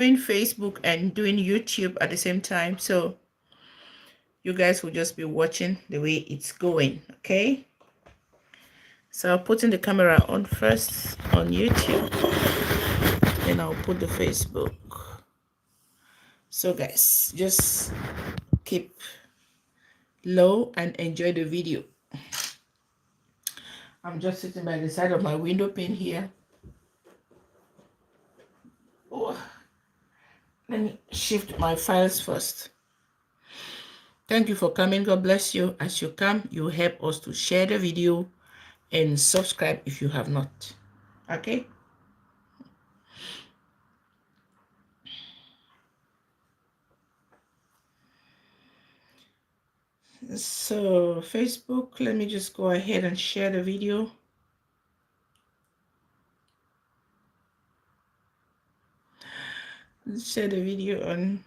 doing Facebook and doing YouTube at the same time. So you guys will just be watching the way it's going, okay? So I'll put in the camera on first on YouTube, then I'll put the Facebook. So guys, just keep low and enjoy the video. I'm just sitting by the side of my window pane here. Oh, let me shift my files first. Thank you for coming. God bless you. As you come, you help us to share the video and subscribe if you have not. Okay? So, Facebook, let me just go ahead and share the video. Let's share the video on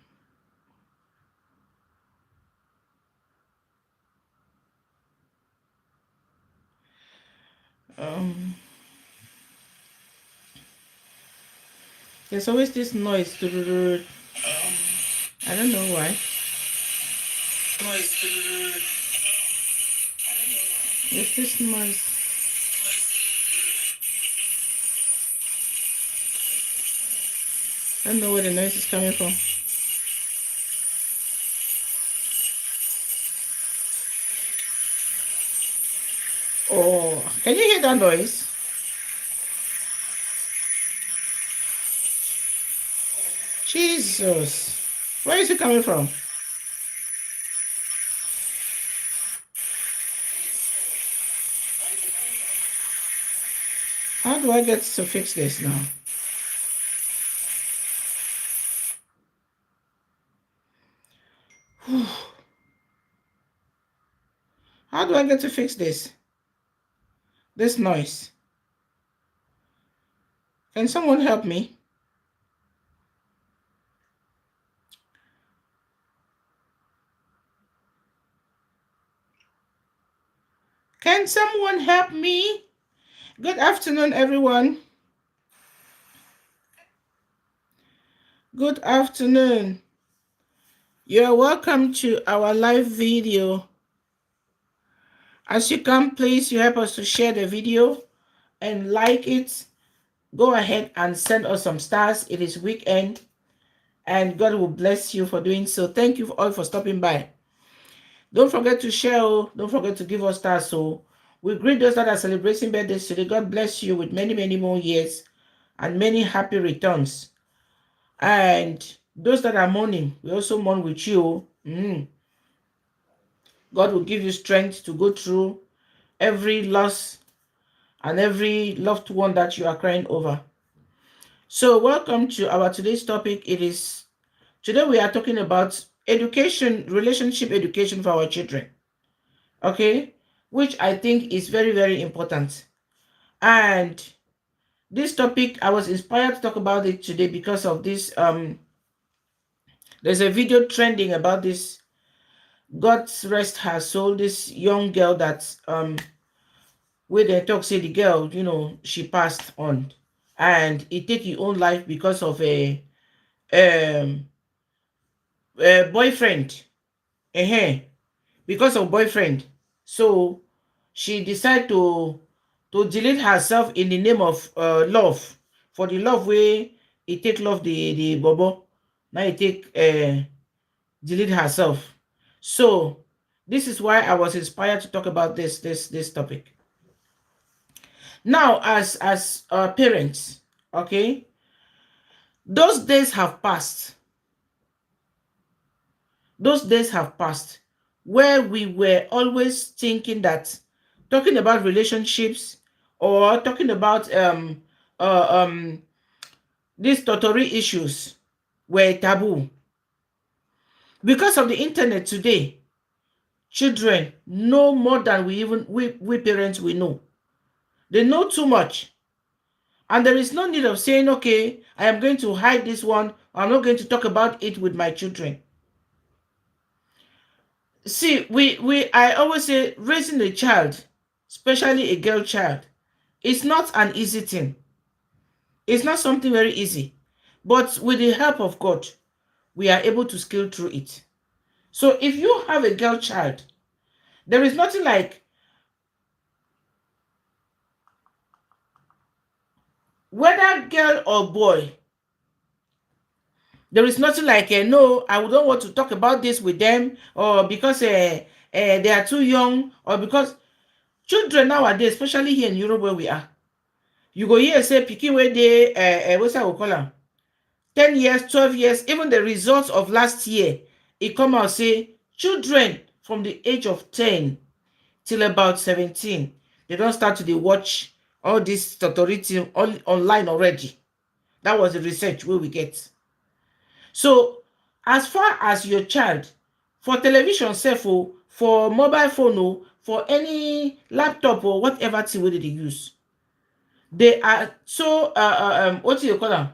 there's always this noise. I don't know why. There's this noise. I don't know where the noise is coming from. Oh, can you hear that noise? Jesus. Where is it coming from? How do I get to fix this now? How do I get to fix this? This noise. Can someone help me? Can someone help me? Good afternoon, everyone. Good afternoon. You're welcome to our live video. As you come, please, you help us to share the video and like it. Go ahead and send us some stars. It is weekend, and God will bless you for doing so. Thank you all for stopping by. Don't forget to share. Don't forget to give us stars. So we greet those that are celebrating birthdays today. God bless you with many, many more years and many happy returns. And those that are mourning, we also mourn with you. God will give you strength to go through every loss and every loved one that you are crying over. So welcome to our today's topic. Today we are talking about education, relationship education for our children. Okay, which I think is very, very important. And this topic, I was inspired to talk about it today because of this. There's a video trending about this. God rest her soul. This young girl that where they talk say the girl, she passed on, and he take his own life because of um, a boyfriend. Because of boyfriend. So she decided to delete herself in the name of love. For the love way he take love the bobo. Now he take delete herself. So this is why I was inspired to talk about this topic. Now, as parents, okay, those days have passed. Those days have passed where we were always thinking that talking about relationships or talking about these totori issues were taboo. Because of the internet today, children know more than we parents we know. They know too much. And there is no need of saying, okay, I am going to hide this one. I'm not going to talk about it with my children. See, I always say raising a child, especially a girl child, it's not an easy thing. It's not something very easy. But with the help of God, we are able to scale through it. So if you have a girl child, there is nothing like, whether girl or boy, there is nothing like, no, I don't want to talk about this with them, or because they are too young, or because children nowadays, especially here in Europe where we are, you go here say pikin wey dey what's that we call am, 10 years, 12 years, even the results of last year, it come out say children from the age of 10 till about 17, they don't start to dey watch all this tutorial online already. That was the research wey we get. So as far as your child, for television sef o, for mobile phone o, for any laptop or whatever thing wey they use, they are so what do you call am,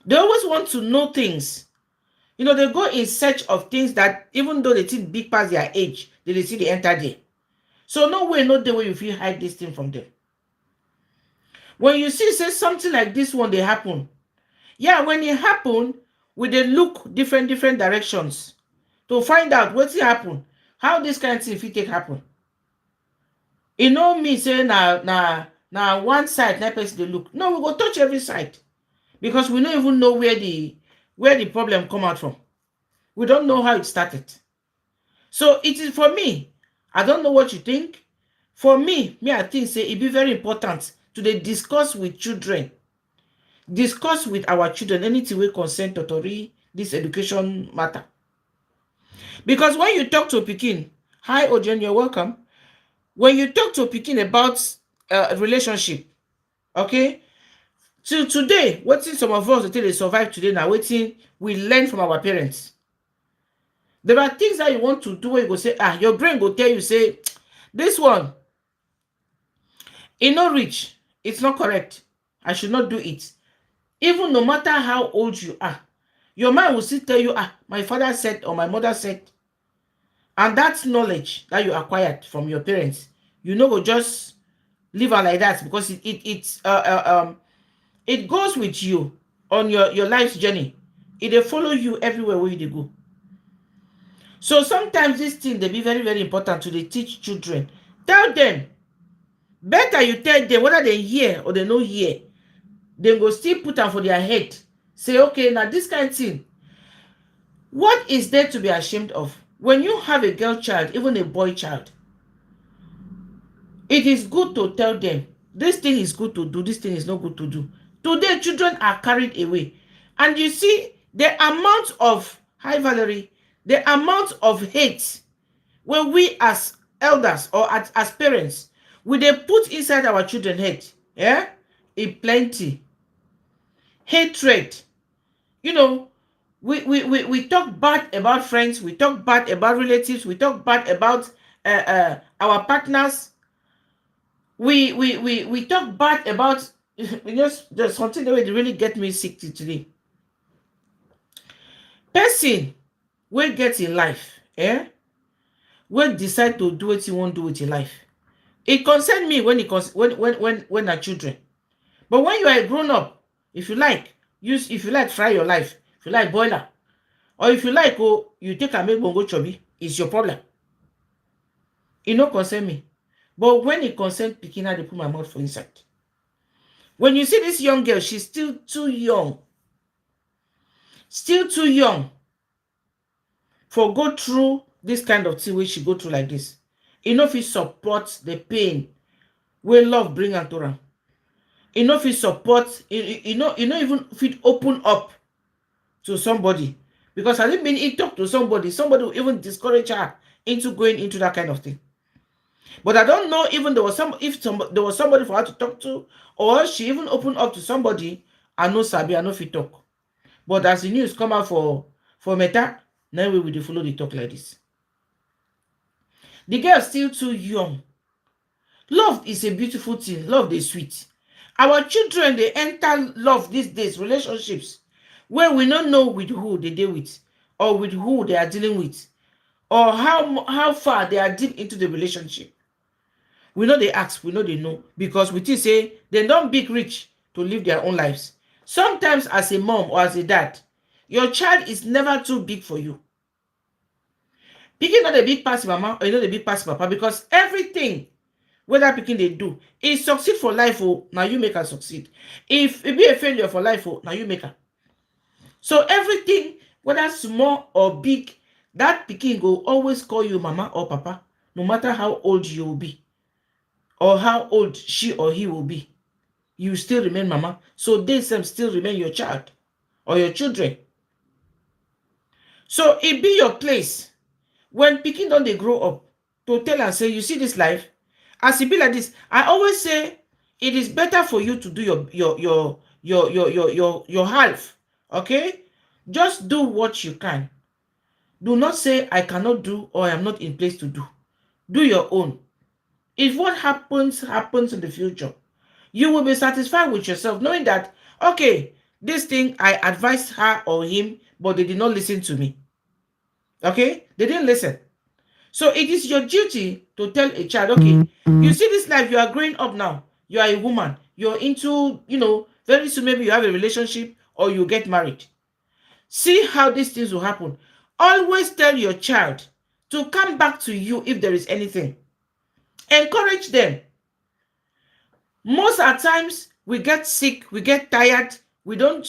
they always want to know things. You know, they go in search of things that even though they think big past their age, they see they enter there. So no way, no day where you feel hide this thing from them. When you see say something like this one they happen, yeah, when it happen, we dey look different directions to find out wetin happen, how this kind of thing fit take happen. E no mean say na one side na person dey look. No, we go touch every side, because we no even know where the problem come out from. We don't know how it started. So it is, for me, I don't know what you think. For me, I think say it be very important to dey discuss with children, discuss with our children anything wey concern totori, this education matter. Because when you talk to pikin, hi Ojen, you're welcome. When you talk to pikin about relationship, okay, till today, wetin some of us dey survive today na wetin we learn from our parents. There are things that you want to do where you go say, your brain go tell you say, this one, it not reach, it's not correct, I should not do it. Even no matter how old you are, your mind will still tell you, my father said or my mother said. And that knowledge that you acquired from your parents, you know, go just live on like that, because it goes with you on your life's journey. It will follow you everywhere where you go. So sometimes this thing they be very, very important to teach children. Tell them. Better you tell them, whether they hear or they no hear, they go still put them for their head. Say, okay, now this kind of thing, what is there to be ashamed of? When you have a girl child, even a boy child, it is good to tell them, this thing is good to do, this thing is not good to do. Today, children are carried away. And you see, the amount of, hi Valerie, the amount of hate when we as elders or as parents, we they put inside our children's head, yeah, in plenty. Hatred. You know, we talk bad about friends, we talk bad about relatives, we talk bad about our partners. We talk bad about, there's something that would really get me sick today. Person will get in life, will decide to do what you want to do with your life. It concern me when are children. But when you are a grown up, if you like, fry your life, if you like boiler, or if you like, you take a make bongo chubby, it's your problem. It no concern me. But when it concern picking, I put my mouth for inside. When you see this young girl, she's still too young. Still too young for go through this kind of thing where she go through like this. Enough it support the pain where love bring her to her. Enough it support, even if it open up to somebody. Because I didn't mean it talk to somebody will even discourage her into going into that kind of thing. But I don't know even there was somebody for her to talk to, or she even opened up to somebody. I know Sabi, I know if he talk. But as the news come out for Meta, now we will follow the talk like this. The girl is still too young. Love is a beautiful thing. Love is sweet. Our children, they enter love these days, relationships, where we don't know with who they deal with, or with who they are dealing with, or how far they are deep into the relationship. We know they ask, we know they know, because we think say they don't big rich to live their own lives. Sometimes as a mom or as a dad, your child is never too big for you. Pikin not a big pass mama or you not a big pass papa, because everything whether pikin they do, it succeed for life, oh, now you make her succeed. If it be a failure for life, oh, now you make her. So everything, whether small or big, that pikin will always call you mama or papa, no matter how old you will be or how old she or he will be. You still remain mama. So they still remain your child or your children. So it be your place when pikin don dey grow up to tell and say, you see this life, as it be like this. I always say it is better for you to do your half. Okay? Just do what you can. Do not say I cannot do or I am not in place to do. Do your own. If what happens in the future, you will be satisfied with yourself, knowing that, okay, this thing I advised her or him, but they did not listen to me. Okay? They didn't listen. So it is your duty to tell a child, okay, you see this life, you are growing up now. You are a woman. You're into, very soon maybe you have a relationship or you get married. See how these things will happen. Always tell your child to come back to you if there is anything. Encourage them. Most at times, we get sick, we get tired, we don't,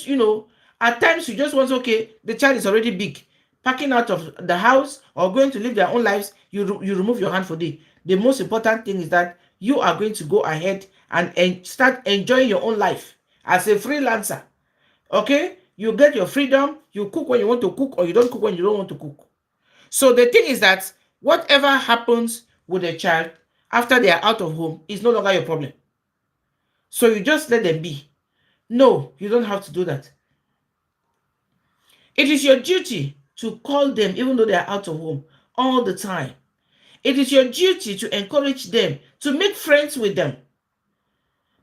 at times you just want, okay, the child is already big, packing out of the house or going to live their own lives, you remove your hand for the most important thing is that you are going to go ahead and start enjoying your own life as a freelancer. Okay? You get your freedom, you cook when you want to cook or you don't cook when you don't want to cook. So the thing is that whatever happens with a child after they are out of home is no longer your problem. So you just let them be. No, you don't have to do that. It is your duty to call them even though they are out of home all the time. It is your duty to encourage them, to make friends with them.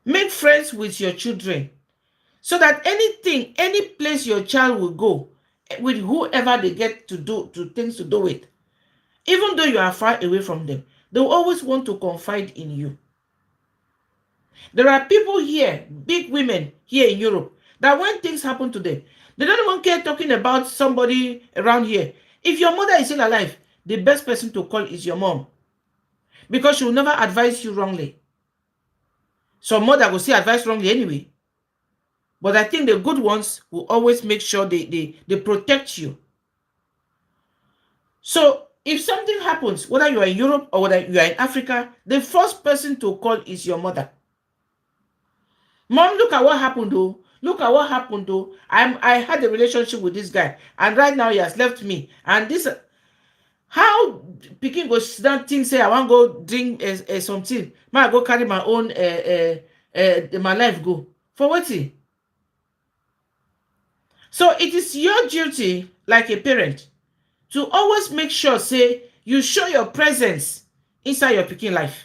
Make friends with your children. So that anything, any place your child will go, with whoever they get to do things to do with, even though you are far away from them, they will always want to confide in you. There are people here, big women here in Europe, that when things happen to them, they don't even care talking about somebody around here. If your mother is still alive, the best person to call is your mom, because she will never advise you wrongly. Some mother will say advice wrongly anyway. But I think the good ones will always make sure they protect you. So if something happens, whether you are in Europe or whether you are in Africa, the first person to call is your mother. Mom, look at what happened though. Look at what happened though. I had a relationship with this guy, and right now he has left me. And this, how pikin go sit down think say I want go drink something. I go carry my own my life go for wetin? So it is your duty, like a parent, to always make sure, say, you show your presence inside your pikin life.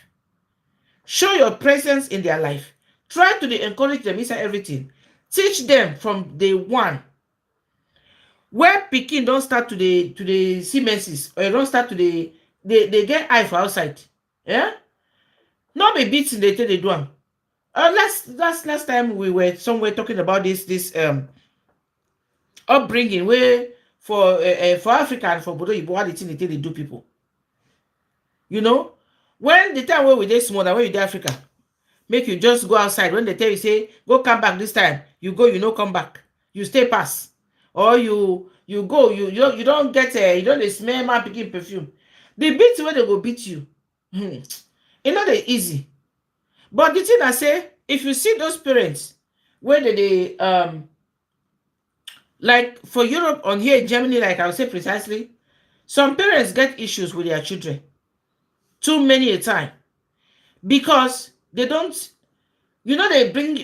Show your presence in their life. Try to encourage them inside everything. Teach them from day one. Where pikin don't start to the see menses, or don't start to they get eye for outside. Yeah? Not be beating they do them. Last time we were somewhere talking about this upbringing where for Africa and for Bodo Yibo, how they do people. When the time where we dey small, when you dey Africa, make you just go outside. When they tell you, say, go come back this time, you go, come back. You stay pass. Or you go, you don't get you don't smell my picking perfume. The beat where they go beat you. It's not easy. But the thing I say, if you see those parents, where they like for Europe on here in Germany, like I would say precisely, some parents get issues with their children too many a time because they don't, they bring,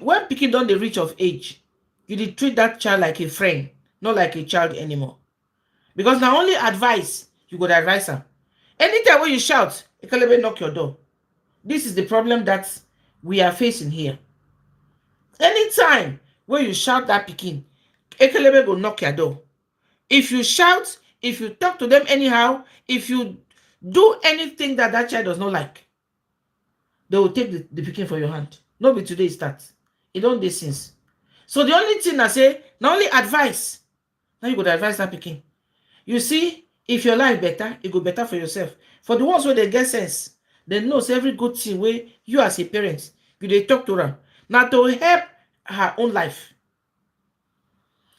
when picking down the reach of age, you treat that child like a friend, not like a child anymore. Because now only advice, you got advise them. Anytime when you shout, it can knock your door. This is the problem that we are facing here. Anytime when you shout that picking, Ekelebe will knock your door. If you shout, if you talk to them anyhow, if you do anything that child does not like, they will take the picking for your hand. Not be today it starts. It don't do since. So the only thing I say, not only advice, now you go to advise that pikin. You see, if your life better, it go better for yourself. For the ones where they get sense, they know say every good thing where you as a parent, you they talk to her. Now to help her own life,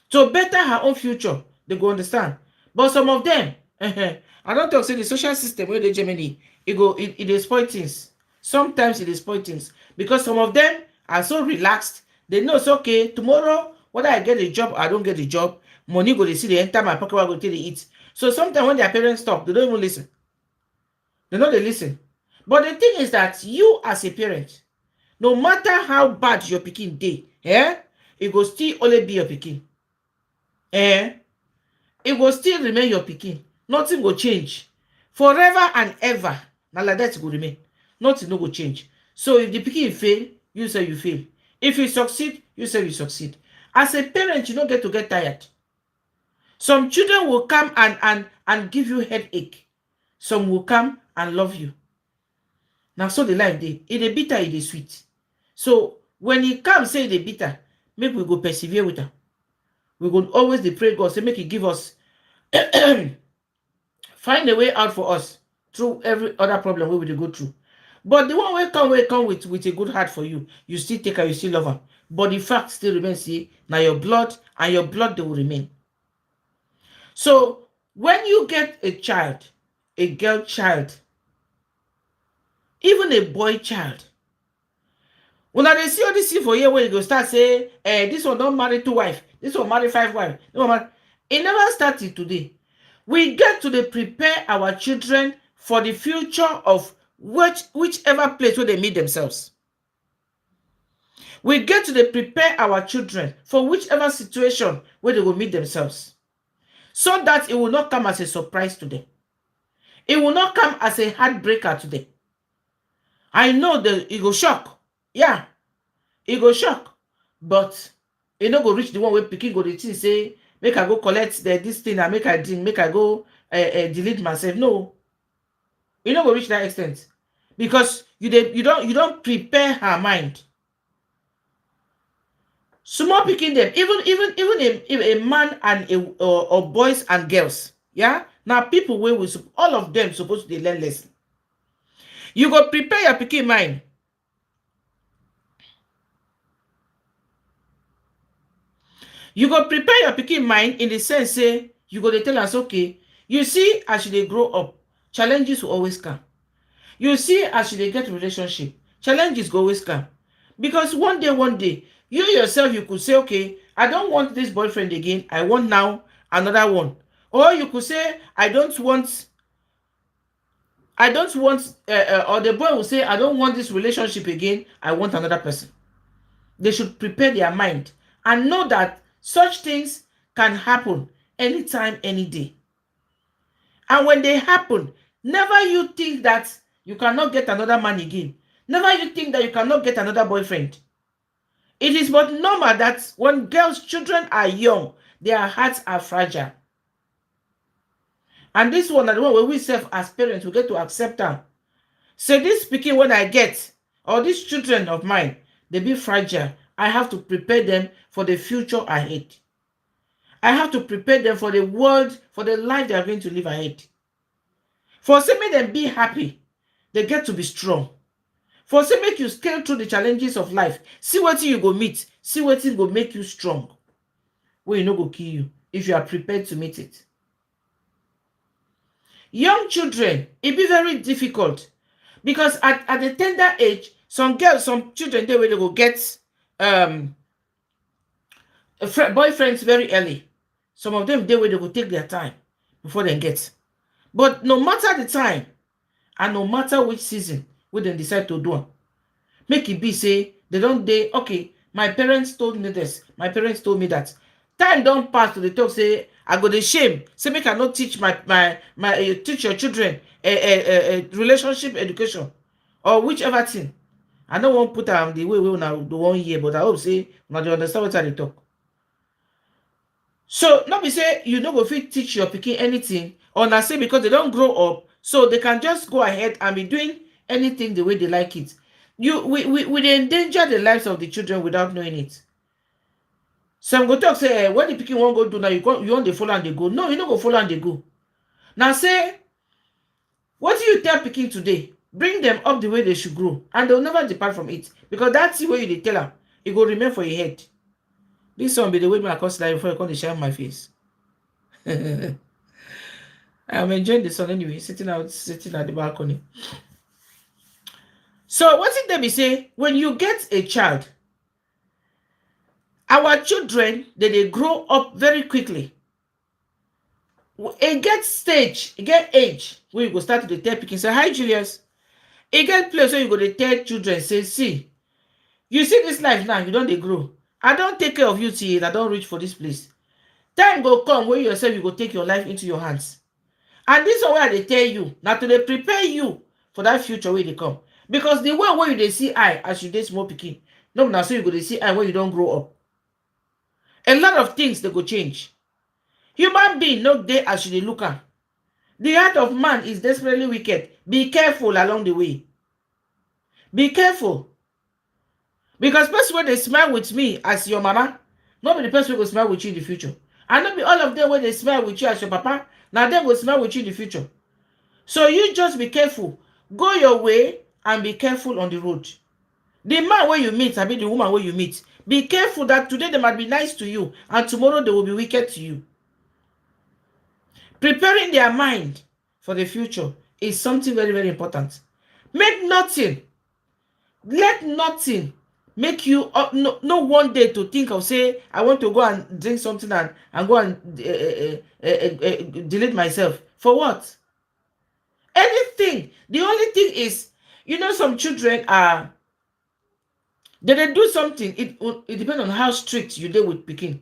to better her own future, they go understand. But some of them, I don't talk say the social system where they Germany, it is spoil things. Sometimes it is spoil things because some of them are so relaxed. They know it's okay. Tomorrow, whether I get a job or I don't get a job, money go they see they enter my pocket, I go take they eat. So sometimes when their parents talk, they don't even listen. They know they listen. But the thing is that you as a parent, no matter how bad your pikin dey, it will still only be your pikin. Eh? It will still remain your pikin. Nothing will change. Forever and ever. Now like that it will remain. Nothing no go change. So if the pikin fail, you say you fail. If you succeed, you say you succeed. As a parent, you don't get to get tired. Some children will come and give you headache. Some will come and love you. Now so the life dey. It dey bitter, it dey sweet. So when he come say it dey bitter, make we go persevere with her. We go always dey pray God say make he give us find a way out for us through every other problem we will go through. But the one will come with a good heart for you. You still take her, you still love her. But the fact still remains, see, now your blood and your blood they will remain. So when you get a child, a girl child, even a boy child, when they see all this thing for here where you go start say, this one don't marry 2 wives, this one marry 5 wives. It never started today. We get to prepare our children for the future of whichever place where they meet themselves. We get to prepare our children for whichever situation where they will meet themselves, so that it will not come as a surprise to them. It will not come as a heartbreaker to them. I know that it will shock. Yeah, it go shock. But it not go reach the one where pikin go the thing say, make I go collect this thing and make I drink, make I go delete myself. No, it not go reach that extent. Because you don't prepare her mind. Small picking them, even a man and or boys and girls, yeah. Now people where we all of them supposed to learn lesson. You go prepare your picking mind. You go prepare your picking mind in the sense say you go to tell us, okay, you see as they grow up, challenges will always come. You see as they get relationship, challenges go always come. Because one day, you yourself, you could say, okay, I don't want this boyfriend again. I want now another one. Or you could say, I don't want, or the boy will say, I don't want this relationship again. I want another person. They should prepare their mind and know that such things can happen anytime, any day. And when they happen, never you think that you cannot get another man again. Never you think that you cannot get another boyfriend. It is but normal that when children are young, their hearts are fragile. And this one, the one where we self as parents, we get to accept them. So this speaking when I get, or these children of mine, they be fragile. I have to prepare them for the future ahead. I have to prepare them for the world, for the life they are going to live ahead. For say make them be happy, they get to be strong. For say make you scale through the challenges of life. See what you go meet. See what will make you strong. Where you no go kill you if you are prepared to meet it. Young children, it be very difficult because at the tender age, some children they will go get boyfriends very early. Some of them they will take their time before they get. But no matter the time and no matter which season we then decide to do, make it be say they don't okay, my parents told me this, my parents told me that. Time don't pass to the talk say I go the shame. Say make I not teach teach your children a relationship education or whichever thing. I don't want to put them the way we now the 1 year, but I hope say now they understand what they talk. So not be say you no go fit teach your pikin anything, or not say because they don't grow up, so they can just go ahead and be doing anything the way they like it. We endanger the lives of the children without knowing it. Some go talk say, when the pikin won't go do now, you want to follow and they go. No, you don't go follow and they go. Now say, what do you tell pikin today? Bring them up the way they should grow, and they'll never depart from it. Because that's the way you tell them. It will remain for your head. This one be the way I consider before I come to share my face. I'm enjoying the sun anyway, sitting at the balcony. So what did they be say? When you get a child, our children, they grow up very quickly. It get stage, it get age where you go start to tell pikin say, hi Julius. It get place where you go to tell children say, see, you see this life now, you don't they grow. I don't take care of you till I don't reach for this place. Time go come where yourself you go take your life into your hands. And this is why they tell you now to they prepare you for that future where they come. Because the way where you they see I as you dey small pikin, no now so you go to see I when you don't grow up. A lot of things they go change. Human being no dey as you dey look am. The heart of man is desperately wicked. Be careful along the way. Be careful. Because person when they smile with me as your mama, not be the person who will smile with you in the future. And not be all of them when they smile with you as your papa, now they will smile with you in the future. So you just be careful. Go your way and be careful on the road. The man where you meet, I mean the woman where you meet, be careful that today they might be nice to you and tomorrow they will be wicked to you. Preparing their mind for the future is something very, very important. Make nothing, let nothing make you no one day to think of say, I want to go and drink something and go and delete myself. For what? Anything. The only thing is, some children are, they do something. It depends on how strict you deal with pikin.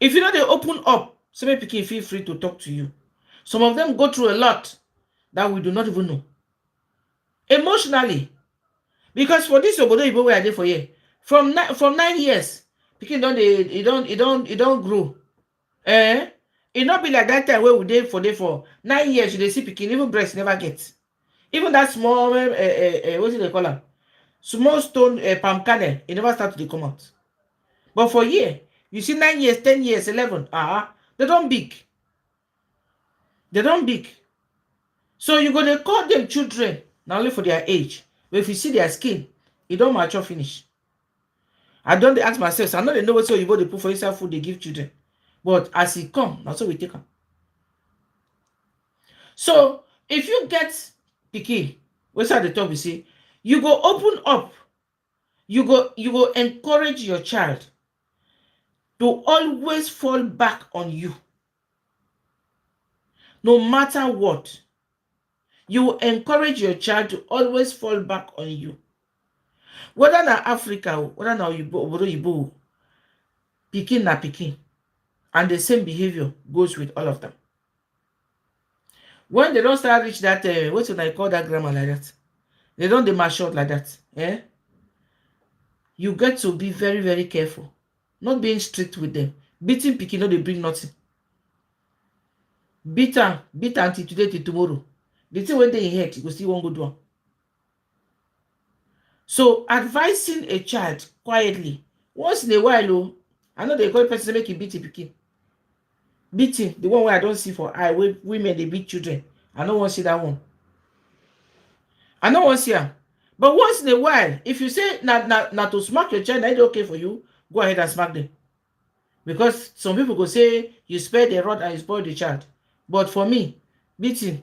If you know they open up, so many pikin feel free to talk to you. Some of them go through a lot that we do not even know. Emotionally. Because for this obodo ibo wey I dey for here, from 9 years, pikin don't grow. It not be like that time where we dey for 9 years, you dey see pikin, even breast never get. Even that small, what do they call am? Small stone palm kernel, it never start to come out. But for here, you see 9 years, 10 years, 11, they don't big. They don't big. So you go to call them children, not only for their age, but if you see their skin, it don't mature finish. I don't ask myself, so I know they know what you go to put for inside food they give children. But as it come, that's what we take them. So if you get pikin, what's at the top you see, you go open up, you go encourage your child to always fall back on you. No matter what, you encourage your child to always fall back on you. Whether na Africa, whether na Obodo, pikin na pikin. And the same behavior goes with all of them. When they don't start reach that, what should I call that grammar like that? They don't mature like that. You get to be very, very careful. Not being strict with them. Beating pikin, no, they bring nothing. Beat until today, till tomorrow. The thing when they hurt, you go still won't go do. So advising a child quietly, once in a while, I know they call a person make you beat a pikin. Beating, the one where I don't see for eye, where women they beat children. I don't want to see that one. I don't want to see her. But once in a while, if you say not to smack your child, it's okay for you, go ahead and smack them. Because some people go say you spare the rod and you spoil the child. But for me, beating,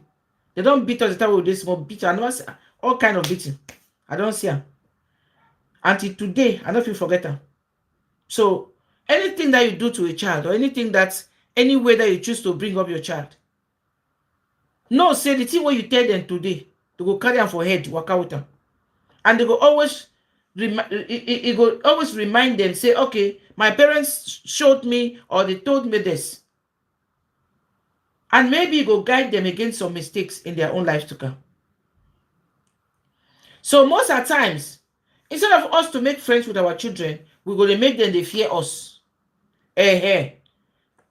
they don't beat us the time with this small beat. I never see all kind of beating. I don't see her. Until today, I don't feel forget her. So anything that you do to a child, or any way that you choose to bring up your child, no, say the thing what you tell them today, to go carry them for head, work out with them. And they go always it go always remind them, say, okay, my parents showed me or they told me this. And maybe it go guide them against some mistakes in their own lives to come. So most of the times, instead of us to make friends with our children, we're going to make them they fear us. A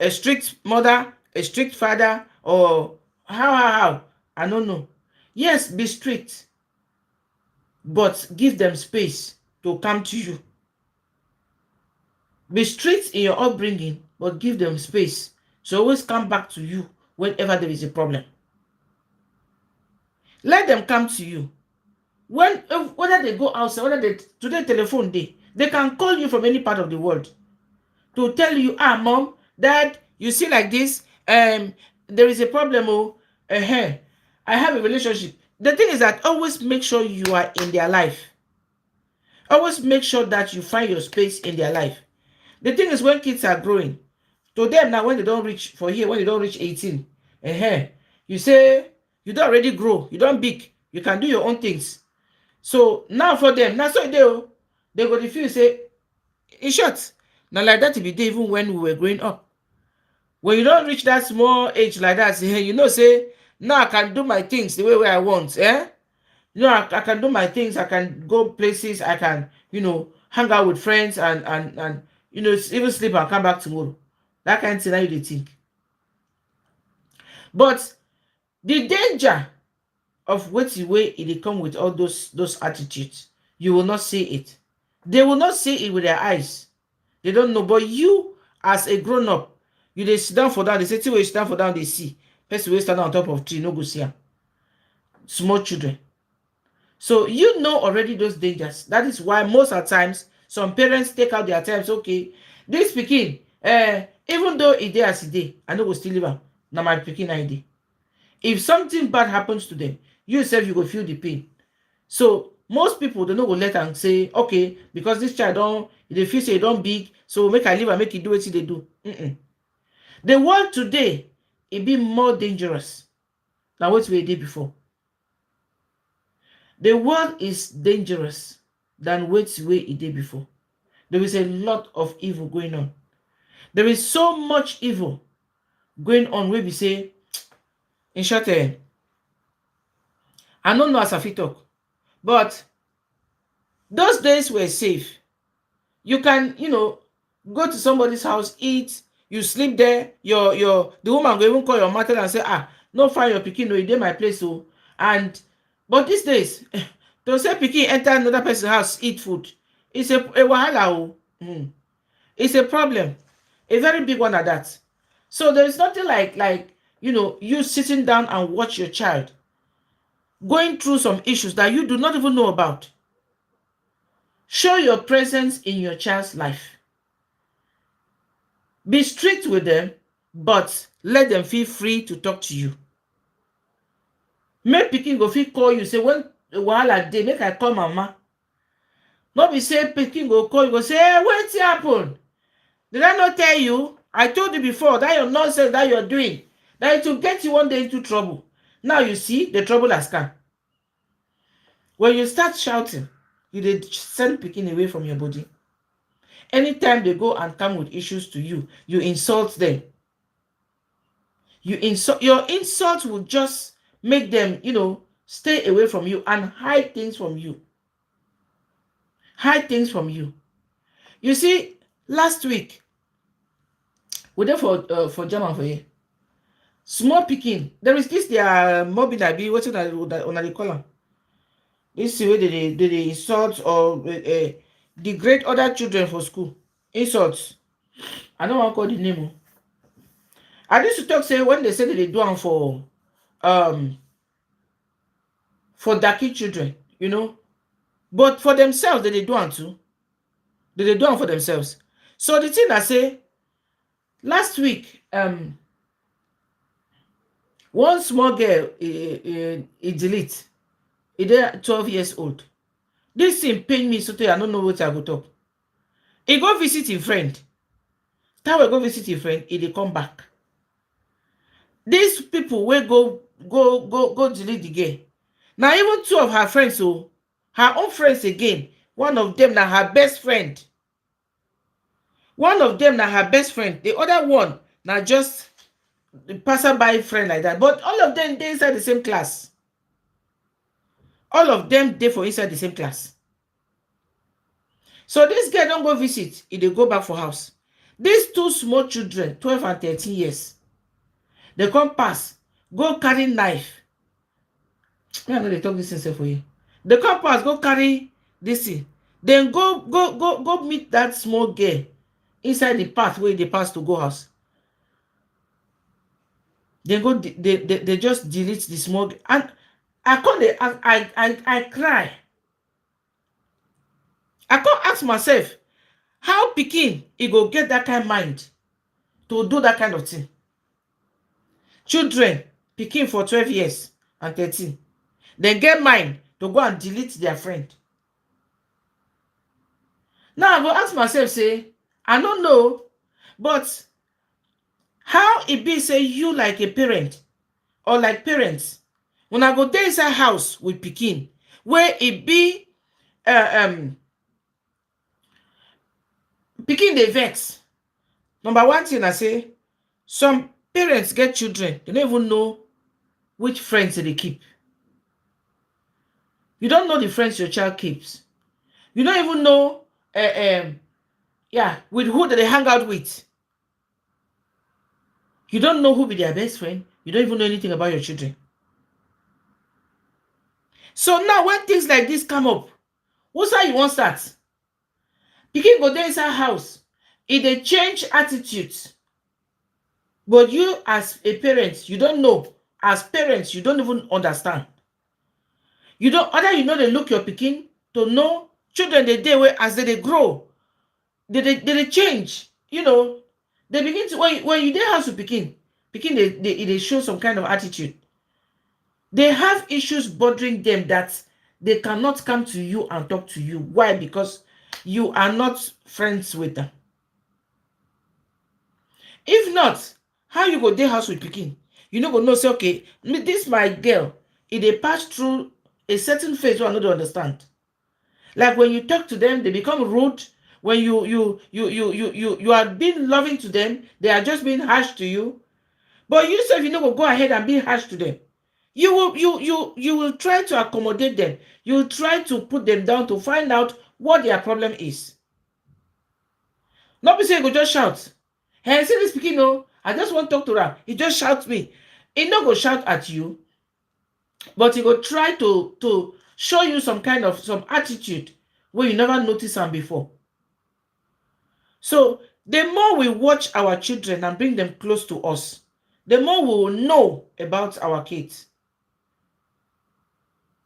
strict mother, a strict father, or how? I don't know. Yes, be strict, but give them space to come to you. Be strict in your upbringing, but give them space. So always come back to you whenever there is a problem. Let them come to you. Whether they go outside, whether they today telephone day, they can call you from any part of the world to tell you, mom, dad, you see like this, there is a problem, I have a relationship. The thing is that always make sure you are in their life. Always make sure that you find your space in their life. The thing is, when kids are growing, to them now, when they don't reach for here, when they don't reach 18, you say you don't already grow, you don't big, you can do your own things. So now for them, now so they go to feel say, in short, now like that to be there even when we were growing up. When you don't reach that small age like that, you know, say, now I can do my things the way I want. You know, I can do my things, I can go places, I can, hang out with friends and even sleep and come back tomorrow. That kind of thing, now you think. But the danger of wetin way it come with all those attitudes, you will not see it. They will not see it with their eyes. They don't know. But you, as a grown-up, you dey sit down for down, they say, till you sit down for down, they see. Person will stand on top of tree, no go see am. Small children. So you know already those dangers. That is why most of the times, some parents take out their times, okay, this pikin, even though e dey as e dey, I no go still leave am. Na my pikin na e dey. If something bad happens to them, you yourself, you go feel the pain. So most people, they no go let am say, okay, because this child they feel say e don big, so make I leave and make e do wetin they do. The world today, it be more dangerous than what we did before. The world is dangerous than what we did before. There is a lot of evil going on. There is so much evil going on where we say, in short, I don't know as I fit talk, but those days were safe. You can, go to somebody's house, eat, you sleep there, the woman will even call your mother and say, no find your pikin, no, you dey my place. So, but these days, to say pikin enter another person's house, eat food, it's a wahala. It's a problem, a very big one at that. So there is nothing like you sitting down and watch your child going through some issues that you do not even know about. Show your presence in your child's life. Be strict with them, but let them feel free to talk to you. Make pikin go fit call you, say, when wahala dey, make I call mama. Not be say pikin go call you, go say, hey, wetin happen? Did I not tell you? I told you before that your nonsense that you're doing, that it will get you one day into trouble. Now you see the trouble has come. When you start shouting, you send pikin away from your body. Anytime they go and come with issues to you, you insult them. Your insult will just make them, stay away from you and hide things from you. Hide things from you. You see, last week, we there for German for you. Small pikin. There is this their mobbing I be what's on the column. This is where they insult or degrade other children for school. Insults. I don't want to call the name. I used to talk say when they say that they do them for darky children, but for themselves they do them too. They do them for themselves. So the thing I say, last week, one small girl, he delete. He dey 12 years old. This thing pain me so I don't know what I go talk. He go visit a friend. That will go visit a friend, he dey come back. These people will go delete the girl. Now even two of her friends, so her own friends again. One of them na her best friend. One of them na her best friend. The other one na just the passerby friend like that. But all of them they inside the same class. All of them they for inside the same class. So this girl don't go visit, they go back for house. These two small children, 12 and 13 years, they come pass, go carry knife. I know they talk this thing for you. They come pass, go carry this thing. Then go meet that small girl inside the path where they pass to go house. They just delete the small, and I call the I cry. I can't ask myself how pikin he go get that kind of mind to do that kind of thing. Children, pikin for 12 years and 13, they get mind to go and delete their friend. Now I go ask myself, say, I don't know, but how it be say you like a parent or like parents, when I go there inside house with pikin, where it be pikin dey vex. Number one thing I say, some parents get children, they don't even know which friends they keep. You don't know the friends your child keeps. You don't even know with who they hang out with. You don't know who be their best friend. You don't even know anything about your children. So now when things like this come up, what's how you want start? Pikin go there inside house, if they change attitudes. But you as a parent, you don't know. As parents, you don't even understand. You don't, other you know they look your pikin to know children the day where as they grow, they change. You know, they begin to when you dey house with pikin they show some kind of attitude. They have issues bothering them that they cannot come to you and talk to you. Why? Because you are not friends with them. If not, how you go dey house with pikin? You no go know say, okay, this my girl, if they pass through a certain phase wey I no dey understand. Like when you talk to them, they become rude. When you are being loving to them, they are just being harsh to you. But you say, if you no go ahead and be harsh to them, you will try to accommodate them. You will try to put them down to find out what their problem is. Not be say you go just shout. Hey, see this pikin, no, I just want to talk to her. He just shouts me. He no go shout at you, but he go try to show you some kind of some attitude where you never noticed them before. So the more we watch our children and bring them close to us, the more we will know about our kids.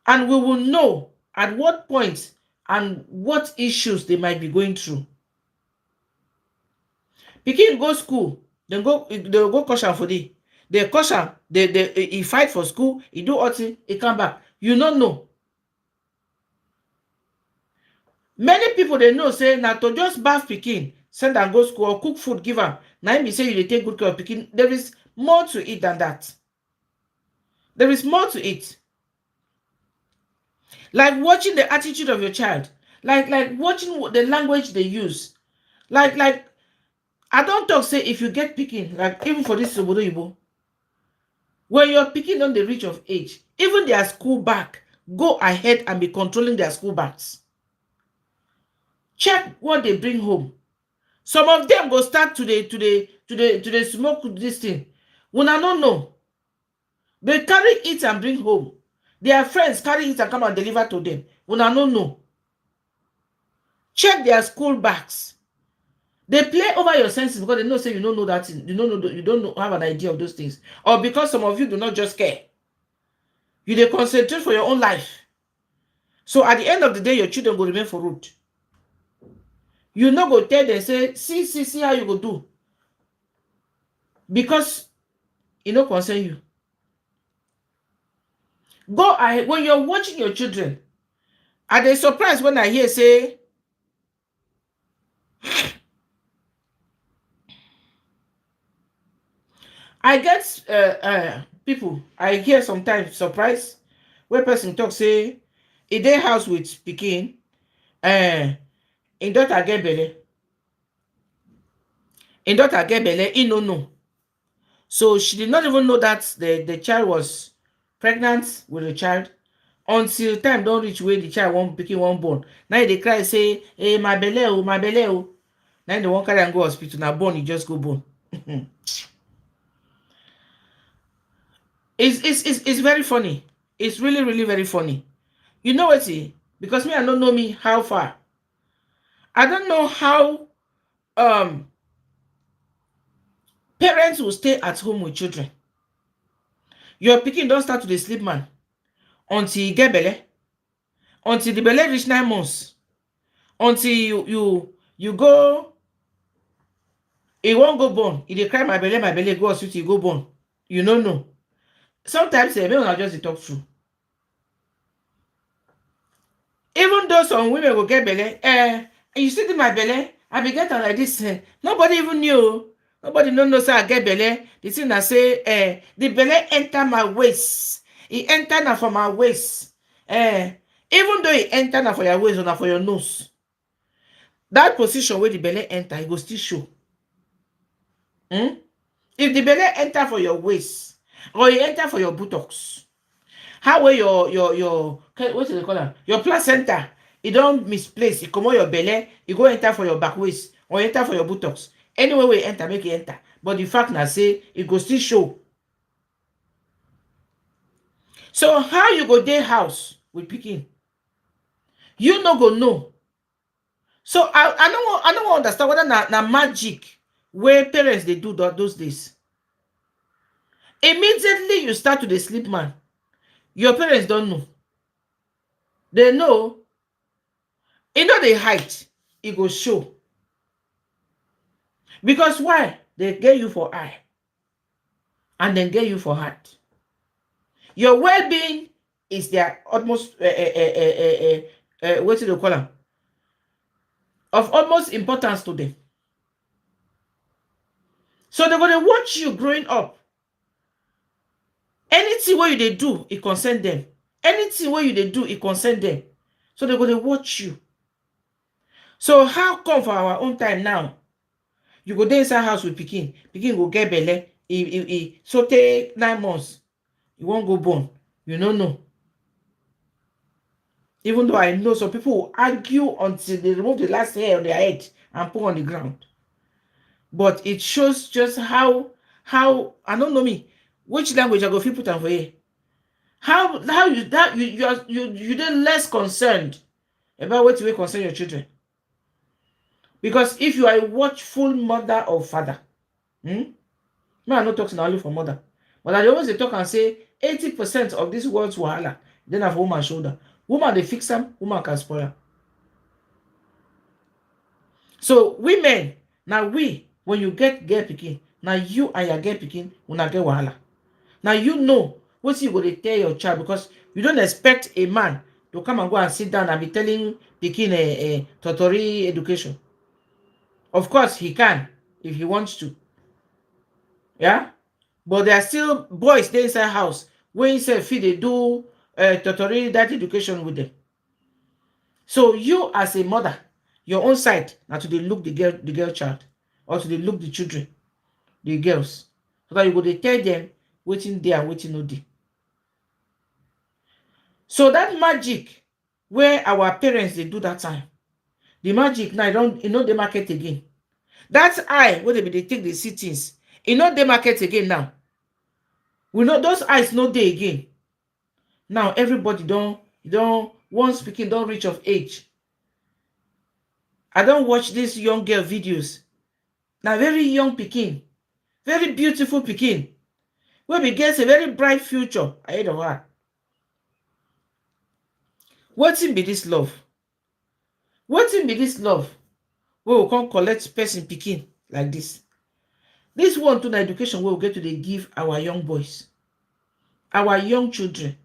And we will know at what point and what issues they might be going through. Pikin go school, they go caution for the. They caution, he fight for school, he do all thing, he come back. You don't know. Many people they know say now to just bath pikin, send and go school or cook food, give them. Now me say you dey take good care of pikin. There is more to it than that. There is more to it. Like watching the attitude of your child, like watching the language they use. Like I don't talk say if you get pikin, like even for this Obodo Igbo, when your pikin on the reach of age, even their school bag, go ahead and be controlling their school bags. Check what they bring home. Some of them go start to the smoke this thing. When I don't know, they carry it and bring home. Their friends carry it and come and deliver to them. When I don't know, check their school bags. They play over your senses because they know say you don't know that thing. You don't have an idea of those things, or because some of you do not just care. You dey concentrate for your own life. So at the end of the day, your children will remain for road. You no go tell them say, see how you go do, because it no concern you. Go ahead. When you're watching your children, are they surprised when I hear say I get people, I hear sometimes surprise where person talk say in their house with pikin, in daughter get belle. In daughter get belle, he no know. So she did not even know that the child was pregnant with a child until time don't reach where the child won't pikin one born. Now they cry say, hey, my belle, oh, my belle, oh. Now they won't carry and go hospital. Now born, you just go born. It's very funny. It's really, really very funny. You know what? Because me, I don't know me how far. I don't know how um parents will stay at home with children. Your pikin don't start to dey sleep man until you get belle, until the belle reach 9 months, until you go, he won't go born, he dey cry my belle, go hospital, you go born. You no know. Sometimes maybe una just dey talk true. Even though some women will get belle, you see my belle, I be get am like this. Nobody even knew. Nobody no know say I get belle. The thing I say, the belle enter my waist. It enter na for my waist. Even though it enter na for your waist or na for your nose, that position where the belle enter, it go still show. If the belle enter for your waist or it enter for your buttocks, how will your what do they call it? Your placenta, it don't misplace. It come on your belly, you go enter for your back waist or enter for your buttocks. Anyway, we enter, make it enter. But the fact now say it go still show. So how you go day house with pikin? You no go know. So I don't understand whether na magic where parents they do those days. Immediately you start to the sleep man. Your parents don't know. They know. You know the height, it will show. Because why? They get you for eye. And then get you for heart. Your well-being is their utmost, what do they call them? Of utmost importance to them. So they're going to watch you growing up. Anything where you they do, it concern them. Anything where you they do, it concern them. So they're going to watch you. So how come for our own time now? You go there inside house with pikin. Pikin go get belle. So take 9 months. You won't go born. You don't know. Even though I know some people will argue until they remove the last hair on their head and put on the ground. But it shows just how I don't know me. Which language I go fit put on for you? How you you're less concerned about what will concern your children. Because if you are a watchful mother or father, me I no talk only for mother, but I always talk and say 80% of this world's wahala then have woman shoulder. Woman they fix them, woman can spoil them. So women, now when you get girl pikin, now you and your girl pikin will not get wahala. Now you know what you go to tell your child, because you don't expect a man to come and go and sit down and be telling pikin a totori education. Of course, he can if he wants to. Yeah? But there are still boys there inside house where he said, feed they do tutorial that education with them. So you as a mother, your own side, now to look the girl child, or to look the children, the girls, so that you go to tell them waiting there and waiting no day. So that magic where our parents they do that time, the magic now don't the market again. That eye where they take the sittings, the market again now. We know those eyes no day again. Now everybody don't one speaking don't reach of age. I don't watch these young girl videos. Now very young pikin, very beautiful pikin, where we get a very bright future ahead of her. What's in be this love? What's in be this love? We will come collect person pikin like this. This one to the education we will get to they give our young boys, our young children,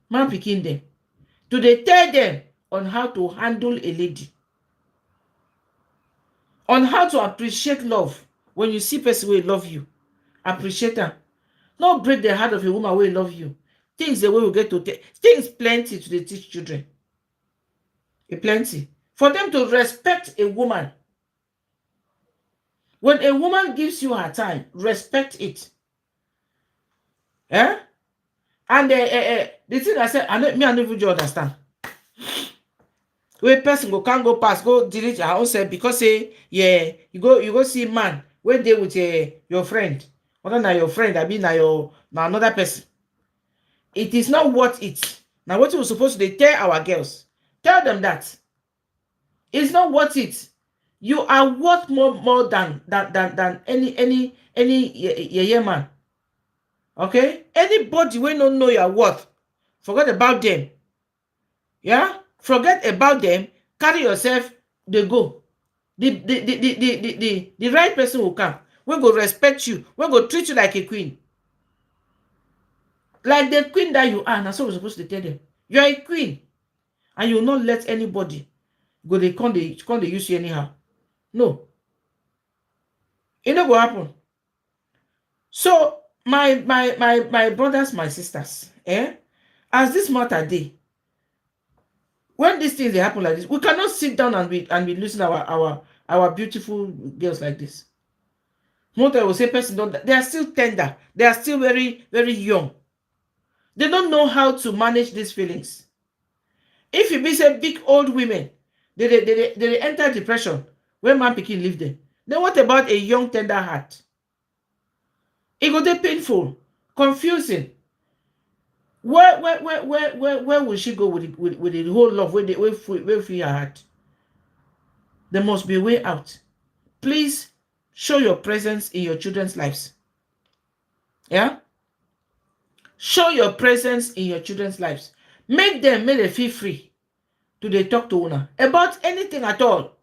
man pikin them, to they tell them on how to handle a lady, on how to appreciate love. When you see person will love you, appreciate her. Not break the heart of a woman will love you. Things the way we get to things plenty to they teach children. Plenty. For them to respect a woman. When a woman gives you her time, respect it. Eh? And the thing I said, I don't even understand. Where person can't go past, go delete her own self because say, yeah, you go see man where they with your friend. Other than your friend, I mean now another person. It is not worth it. Now what we're supposed to tell our girls, tell them that it's not worth it. You are worth more than any man. Okay? Anybody when don't know your worth, forget about them. Yeah? Forget about them, carry yourself, they go. The right person will come. We go respect you. We go treat you like a queen. Like the queen that you are. That's what we're supposed to tell them. You are a queen. And you will not let anybody go they come they use you anyhow. No. It not go happen. So my brothers, my sisters, as this matter day, when these things they happen like this, we cannot sit down and be losing our beautiful girls like this. Most will say person don't, they are still tender, they are still very, very young. They don't know how to manage these feelings. If you be say big old women, they enter depression when man pikin leave them. Then what about a young tender heart? It go dey painful, confusing. Where will she go with the whole love where free her heart? There must be a way out. Please show your presence in your children's lives. Yeah? Show your presence in your children's lives. Make them feel free to they talk to una about anything at all.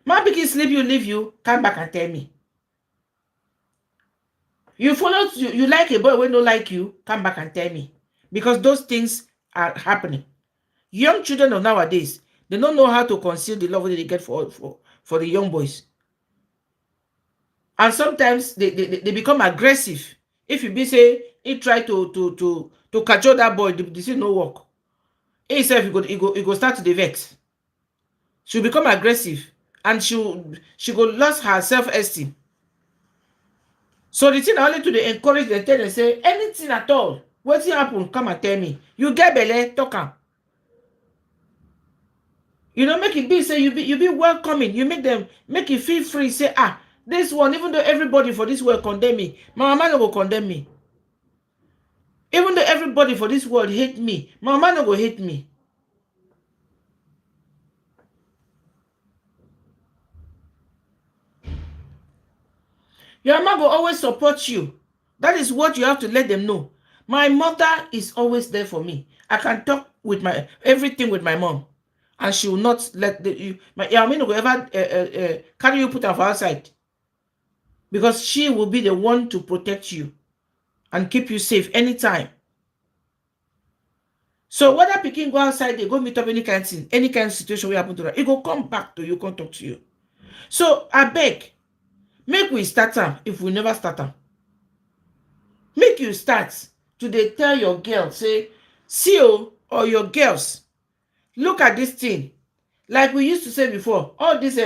Man pikin sleep, you leave you, come back and tell me. You follow, you like a boy when no like you, come back and tell me. Because those things are happening. Young children of nowadays, they don't know how to conceal the love that they get for the young boys. And sometimes they become aggressive. If you be say, he try to cajole that boy, this is no work. He himself, he go start to the vex. She'll become aggressive and she go lose her self-esteem. So the thing only to the encourage them, tell them, say, anything at all, what's happen, come and tell me. You get belle, talk am. You know, make it be, say, you be welcoming. You make it feel free, say, this one, even though everybody for this world condemn me, my mama no go condemn me. Even though everybody for this world hate me, my mama no go hate me. Your mama will always support you. That is what you have to let them know. My mother is always there for me. I can talk with everything with my mom, and she will not let my Yamina will ever carry you put her outside, because she will be the one to protect you and keep you safe anytime. So whether pikin go outside, they go meet up any kind of thing, any kind of situation will happen to her, it will come back to you, come talk to you. So I beg, make we start them if we never start them. Make you start to dey tell your girl, say, see or your girls, look at this thing. Like we used to say before, all these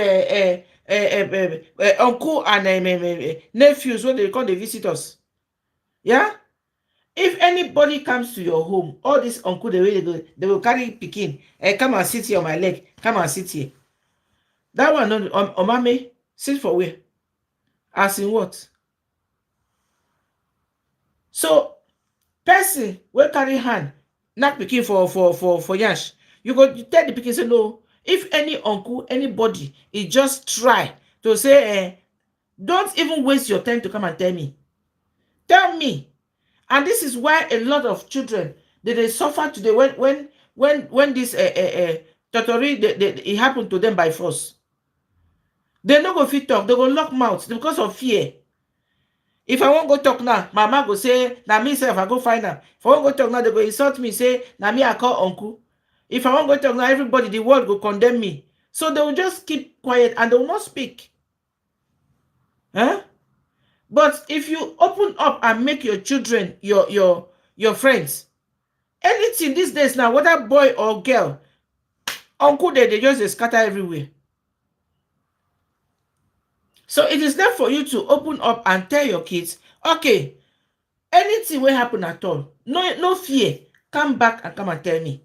uncle and nephews when they come they visit us. Yeah? If anybody comes to your home, all these uncle the way they will carry pikin, come and sit here on my leg, come and sit here. That one, Omame, sit for where? As in what? So person will carry hand knock pikin for yash, you go tell the pikin, say, no, if any uncle, anybody, he just try to say, don't even waste your time to come and tell me. Tell me. And this is why a lot of children they suffer today when this totori it happened to them by force. They no go fit talk, they go lock mouth because of fear. If I won't go talk now, mama go say, na me self I go find her. If I won't go talk now, they go insult me, say, na me I call uncle. If I won't go talk now, everybody, the world go condemn me. So they will just keep quiet and they will not speak. Huh? But if you open up and make your children your friends, anything these days now, whether boy or girl, uncle they just scatter everywhere. So it is there for you to open up and tell your kids, okay, anything will happen at all, no fear, come back and come and tell me.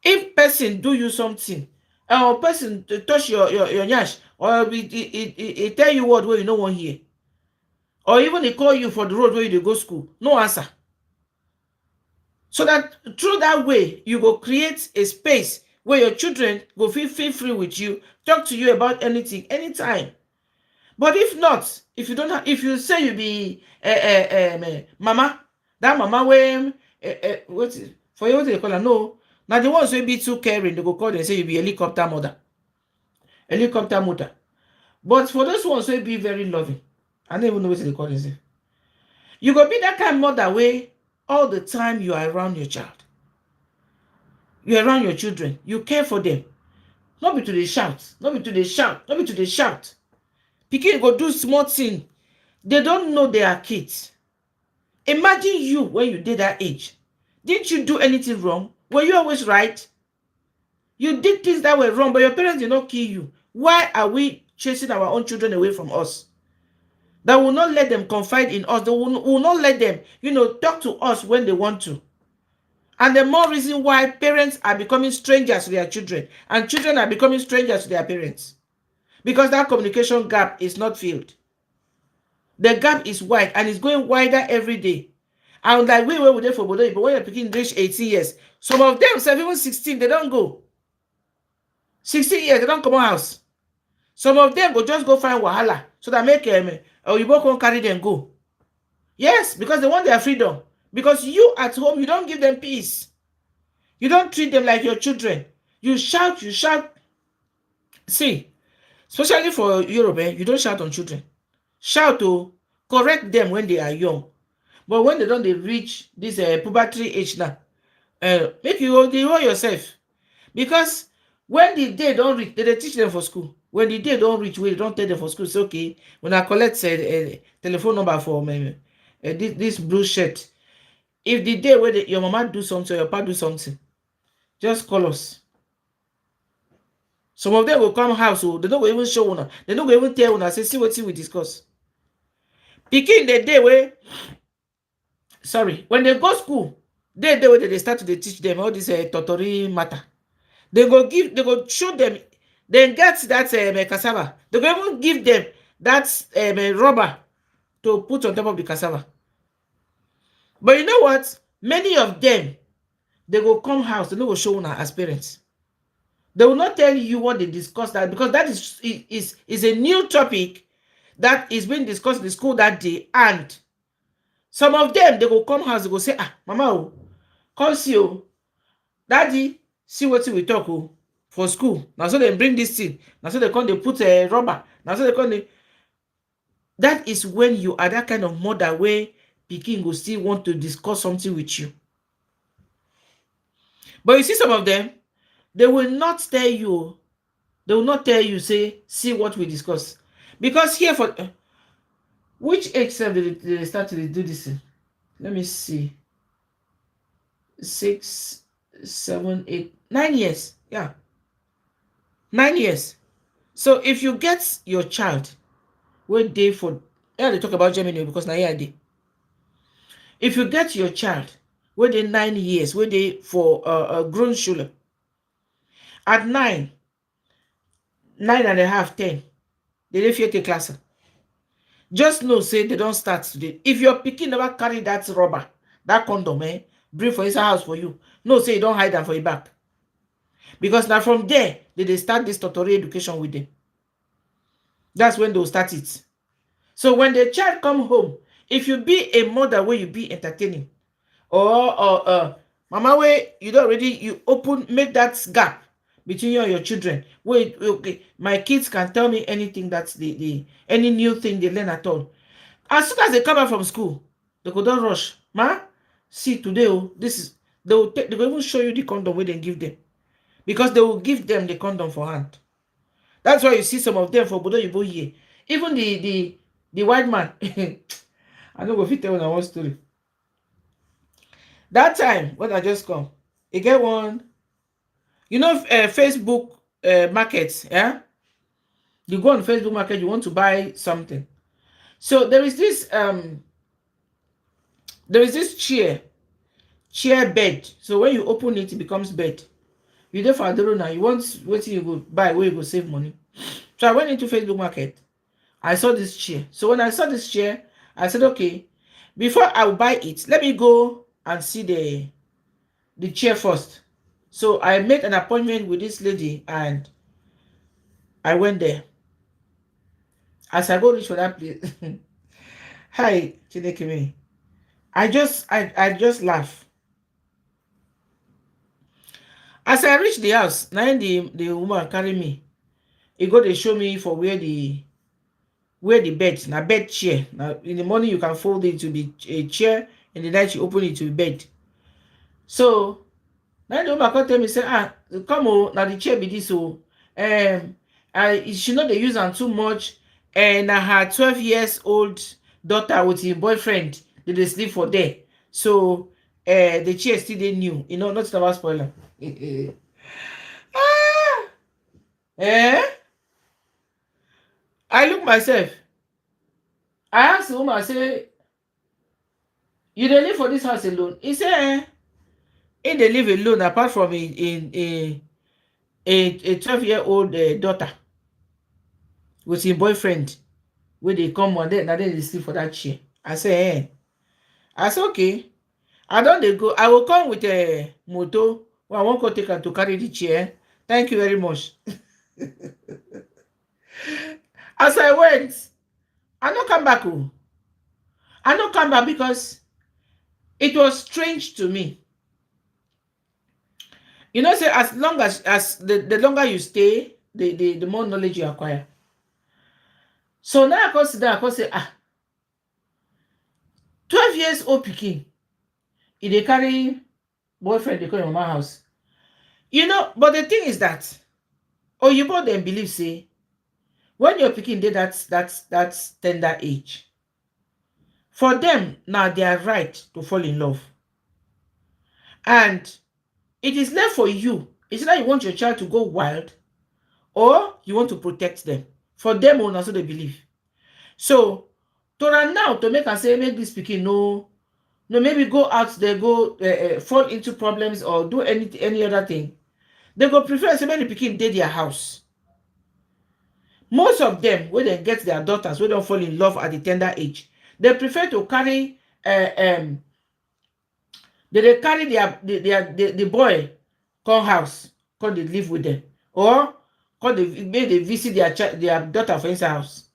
If person do you something, or person touch your nyash, or he tell you word where you no want hear, or even he call you for the road where you go school, no answer. So that through that way, you go create a space where your children go feel free with you, talk to you about anything, anytime. But if not, if you don't have, if you say you be mama, that mama wey what for you what they call her? No, now the ones wey be too caring, they go call them say you be helicopter mother, helicopter mother. But for those ones wey be very loving, I don't even know what they call themselves. You go be that kind of mother way all the time you are around your child. You're around your children. You care for them. Not be to the shout. Not be to the shout. Not be to the shout. Pikin go do small thing. They don't know they are kids. Imagine you when you did that age. Didn't you do anything wrong? Were you always right? You did things that were wrong, but your parents did not kill you. Why are we chasing our own children away from us? That will not let them confide in us. That will not let them, talk to us when they want to. And the more reason why parents are becoming strangers to their children and children are becoming strangers to their parents. Because that communication gap is not filled. The gap is wide and it's going wider every day. And like we were there for Bodo, but when you're picking reach 18 years, some of them, even 16, they don't go. 16 years, they don't come out house. Some of them will just go find Wahala so that make or you both won't carry them go. Yes, because they want their freedom. Because you at home, you don't give them peace. You don't treat them like your children. You shout. See, especially for Europe, you don't shout on children. Shout to correct them when they are young. But when they don't reach this puberty age now, make you hold yourself. Because when the day don't reach, they teach them for school. When the day don't reach, we don't tell them for school. It's okay. When I collect a telephone number for this blue shirt, if the day where your mama do something or your papa do something, just call us. Some of them will come house, so they don't even show una. They don't even tell una, say, see what we discuss. Pikin the day where, when they go school, they where they start to teach them all this totori matter. They go show them, they get that cassava. They go even give them that rubber to put on top of the cassava. But you know what? Many of them, they will come house, they will show una as parents. They will not tell you what they discussed that, because that is a new topic that is being discussed in the school that day. And some of them, they will come house, they will say, mama, come see you. Daddy, see what we talk for school. Now so they bring this thing. Now so they come, they put a rubber. Now so they come, that is when you are that kind of mother where Pikin will still want to discuss something with you. But you see some of them, they will not tell you. They will not tell you, say, see what we discuss. Because here for which age did they start to do this? Let me see. 6, 7, 8, 9 years. Yeah. 9 years. So if you get your child, wait day for, they talk about Germany because now here they. If you get your child, where they 9 years, where they for a Grundschule, at 9, 9.5, 10, they take class. Just know, say they don't start today. If your pikin never carry that rubber, that condom, bring for inside house for you. No, say you don't hide them for your back. Because now from there, they start this tutorial education with them. That's when they'll start it. So when the child come home, if you be a mother where you be entertaining, or mama where you don't already, you make that gap between you and your children. Wait, okay, my kids can tell me anything that's any new thing they learn at all. As soon as they come back from school, they go don't rush. Ma, see today, they will even show you the condom where they give them. Because they will give them the condom for hand. That's why you see some of them for Bodo Yibo here. Even the white man. I don't go fit tell one story. That time when I just come, you get one. You know, Facebook markets, yeah? You go on Facebook market, you want to buy something. So there is this chair bed. So when you open it, it becomes bed. You there for Adoro now, you want what you go buy, where you go save money. So I went into Facebook market. I saw this chair. So when I saw this chair, I said, okay, before I will buy it, let me go and see the chair first. So I made an appointment with this lady and I went there. As I go reach for that place, hi, Chinekime. I just laugh. As I reach the house, now the woman carry me. He go to show me for where the bed, na bed chair. Now in the morning you can fold it to be a chair, in the night you open it to be bed. So now the woman come tell me say, come on, now the chair be this oh. She know they use am too much. And her 12 years old daughter with him boyfriend, they sleep for there. So the chair still dey new, not about spoiler. ah, eh? I look myself. I ask the woman, I say, you dey live for this house alone? He say, he dey live alone apart from a 12-year-old daughter with him boyfriend wey dey come one day, na then dey sleep for that chair. I say, I say, okay. I don dey go. I will come with a moto wey I wan go take am to carry the chair. Thank you very much. As I went, I no come back. I no come back because it was strange to me. Say as long as the longer you stay, the more knowledge you acquire. So now I come sit down, I come say, 12 years old pikin, e dey carry boyfriend dey come your mama house. But the thing is that oyibo dem believe say when your pikin dey that tender age, for them na their right to fall in love. And it is left for you. It's either you want your child to go wild or you want to protect them. For them, also they believe. So, now to make this pikin no maybe go out there, go fall into problems or do any other thing, they go prefer say many pikin dey their house. Most of them, when they get their daughters, when they don't fall in love at the tender age, they prefer to carry they carry the boy come house, come they live with them, or come they visit their daughter for inside house.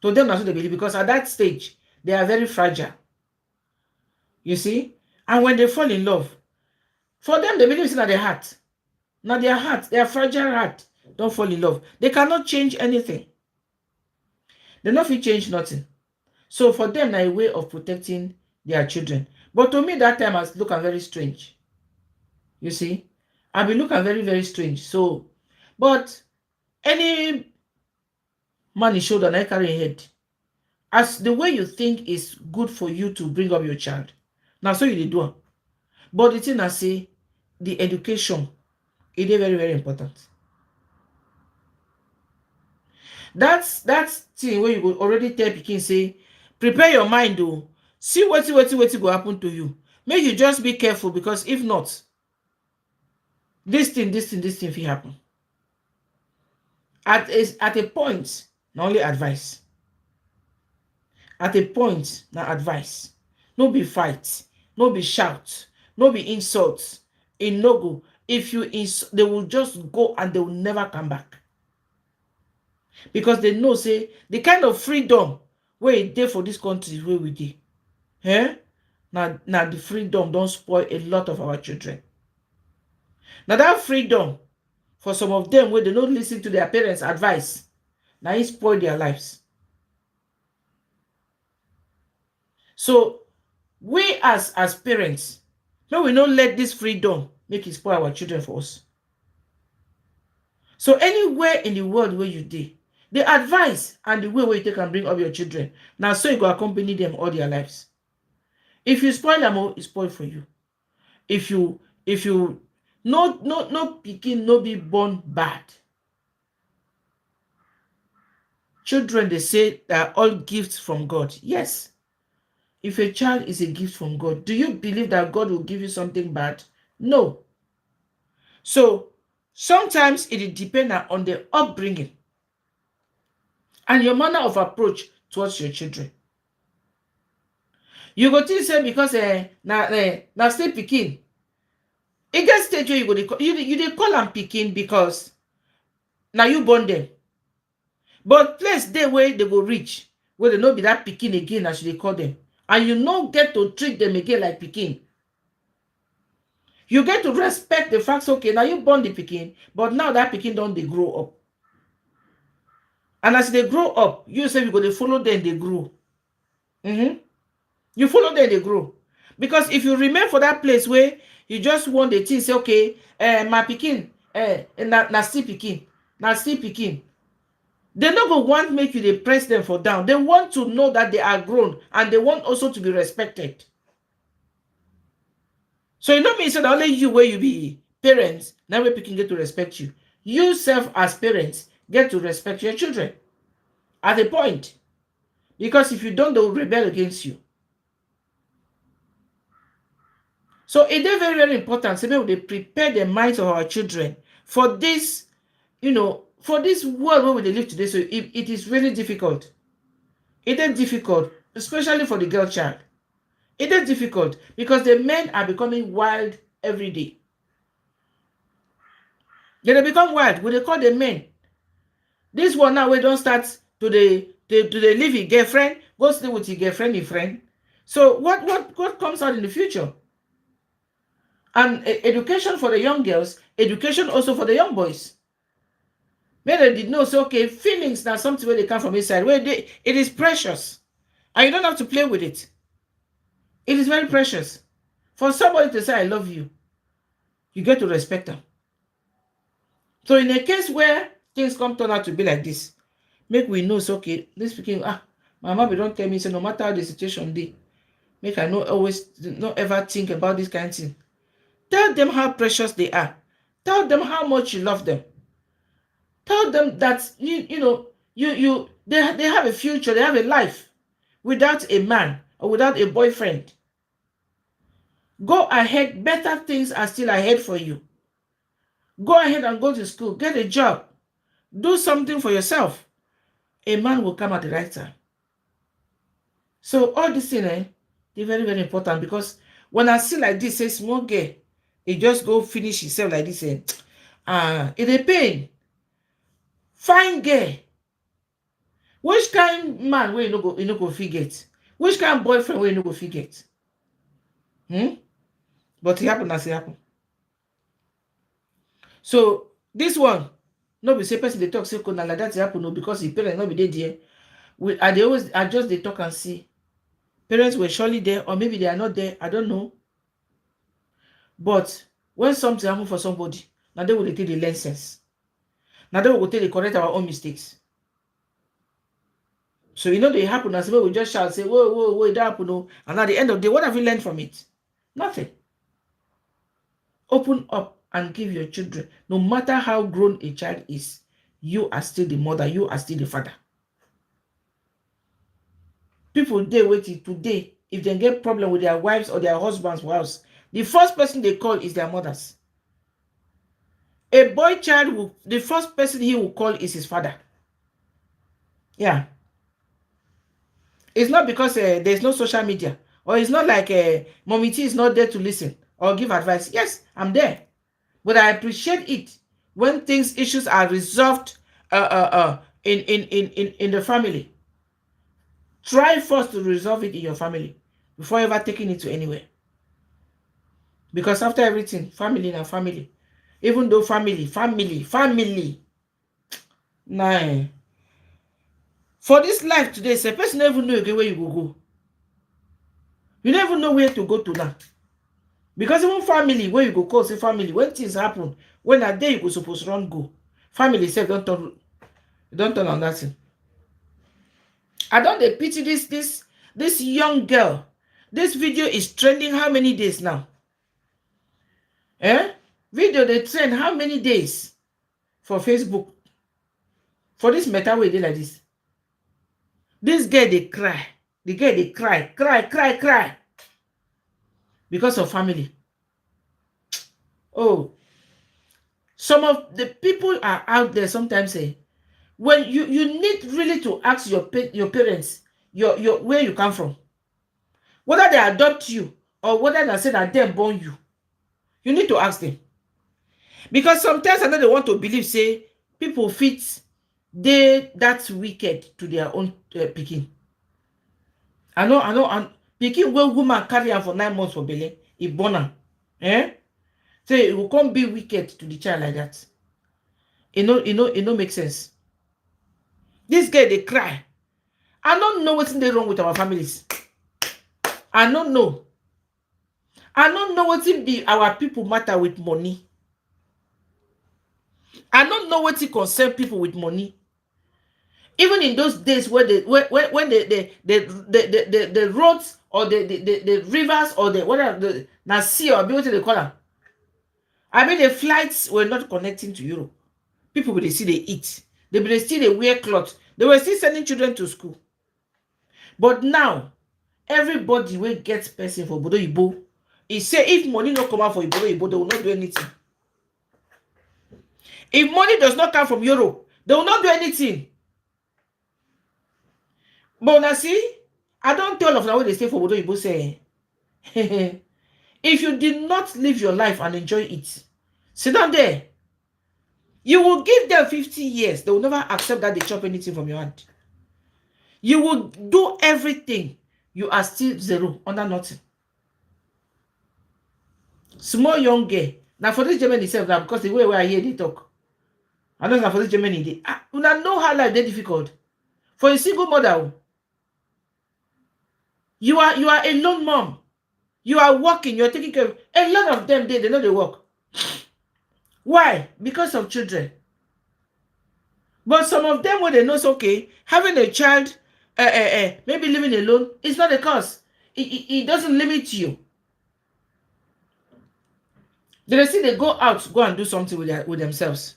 To them, that's what they believe, because at that stage they are very fragile. You see, and when they fall in love, for them they believe it's not their heart, their fragile heart don't fall in love. They cannot change anything. They not fit change nothing. So for them, na a way of protecting their children. But to me, that time I look very strange. You see, I be looking very, very strange. So, but any man is shoulder, I carry a head. As the way you think is good for you to bring up your child. Now, so you do. But the thing I say, the education, it is very, very important. That's thing where you go already tell pikin say, prepare your mind though. See what go happen to you. Make you just be careful, because if not, this thing will happen. At a point, not only advice. At a point, now advice. No be fight, no be shout, no be insults. In no go. If you they will just go and they will never come back. Because they know say the kind of freedom where it dey for this country where we dey. Now the freedom don't spoil a lot of our children. Now that freedom, for some of them where they don't listen to their parents' advice, now it spoil their lives. So we as parents, no, we don't let this freedom make it spoil our children for us. So anywhere in the world where you dey, the advice and the way where you take and bring up your children, now so you go accompany them all their lives. If you spoil them, it's spoil for you. If you no pikin no be born bad. Children, they say, are all gifts from God. Yes. If a child is a gift from God, do you believe that God will give you something bad? No. So sometimes it depends on the upbringing and your manner of approach towards your children. You go think say because now still pikin, It gets stage where you dey call am pikin because now you born them. But place dey where they go reach, where they no be that pikin again as you dey call them. And you no get to treat them again like pikin. You get to respect the fact, okay, now you born the pikin, but now that pikin don dey grow up. And as they grow up, you say you go to follow them, they grow. You follow them, they grow. Because if you remain for that place where you just want the thing, say, okay, my pikin, na still pikin, na still pikin. They no go want make you dey press them for down. They want to know that they are grown and they want also to be respected. So you know me, so that only you where you be parents, now where pikin get to respect you. You self as parents get to respect your children at a point. Because if you don't, they will rebel against you. So it is very, very important. So we prepare the minds of our children for this, for this world where we live today. So it is really difficult. It is difficult, especially for the girl child. It is difficult because the men are becoming wild every day. They become wild. When they call the men, this one now we don't start to the leave your girlfriend, go stay with your girlfriend, your friend. So what comes out in the future? And education for the young girls, education also for the young boys. When they did know, so okay, feelings now something where they come from inside, it is precious. And you don't have to play with it. It is very precious. For somebody to say, I love you, you get to respect them. So in a case where things come turn out to be like this, make we know, so okay, this speaking, my mama don't tell me, so no matter how the situation be, make I not ever think about this kind of thing. Tell them how precious they are. Tell them how much you love them. Tell them that they have a future, they have a life without a man or without a boyfriend. Go ahead, better things are still ahead for you. Go ahead and go to school, get a job, do something for yourself. A man will come at the right time. So all this thing, they're very, very important, because when I see like this, a small girl, it just go finish himself like this, it a pain. Fine girl. Which kind man where you no go forget? Which kind boyfriend where you no go forget? But it happen as it happen. So this one, no be say person they talk say like that happen, no, because the parents not be there. I just they talk and see. Parents were surely there, or maybe they are not there. I don't know. But when something happen for somebody, now they will take the lessons. Now they will take the correct our own mistakes. So they happen as well. We just shout, say, whoa, it happened, no. And at the end of the day, what have you learned from it? Nothing. Open up and give your children, no matter how grown a child is, you are still the mother, you are still the father. People they waiting today, if they get problem with their wives or their husbands' wives, the first person they call is their mothers. A boy child, the first person he will call is his father. Yeah. It's not because there's no social media, or it's not like Mommy T is not there to listen or give advice. Yes, I'm there. But I appreciate it when issues are resolved in the family. Try first to resolve it in your family before ever taking it to anywhere. Because after everything, family na family. Even though family. Nah. For this life today, a person never know again where you go. You never know where to go to now. Because even family, where you go call, say family, when things happen, when a day you go supposed to run go, family say don't turn on that thing. I don't pity this young girl. This video is trending how many days now? Video they trend how many days for Facebook? For this matter way they like this. This girl they cry. The girl they cry. Because of family. Oh. Some of the people are out there sometimes say, when you need really to ask your parents your where you come from, whether they adopt you or whether they say that they born you. You need to ask them. Because sometimes I know they want to believe, say, people fit they that's wicked to their own pikin. I know, and pikin wey woman carry am for 9 months for belle, e born am. Eh? So it will come be wicked to the child like that. It no make sense. This girl they cry. I don't know what's wrong with our families. I don't know. I don't know what's be our people matter with money. I don't know what concern people with money. Even in those days where when the roads or the rivers or the whatever the sea or what they call them. I mean the flights were not connecting to Europe. People will see they eat. They will still they wear clothes. They were still sending children to school. But now, everybody will get person for Bodo Ibo. He say if money not come out for Bodo Ibo, they will not do anything. If money does not come from Europe, they will not do anything. But now see, I don't tell of now what they say for Bodo Ibo say. If you did not live your life and enjoy it, sit down there. You will give them 50 years. They will never accept that they chop anything from your hand. You will do everything. You are still zero, under nothing. Small young girl. Now for this Germany itself, now because the way where I hear they talk. I know now for this Germany, they know how life is difficult. For a single mother, you are a lone mom. You are working, you're taking care of a lot of them, they know they work. Why? Because of children. But some of them when they know it's okay, having a child, maybe living alone, it's not a cause. It doesn't limit you. They see they go out, go and do something with themselves.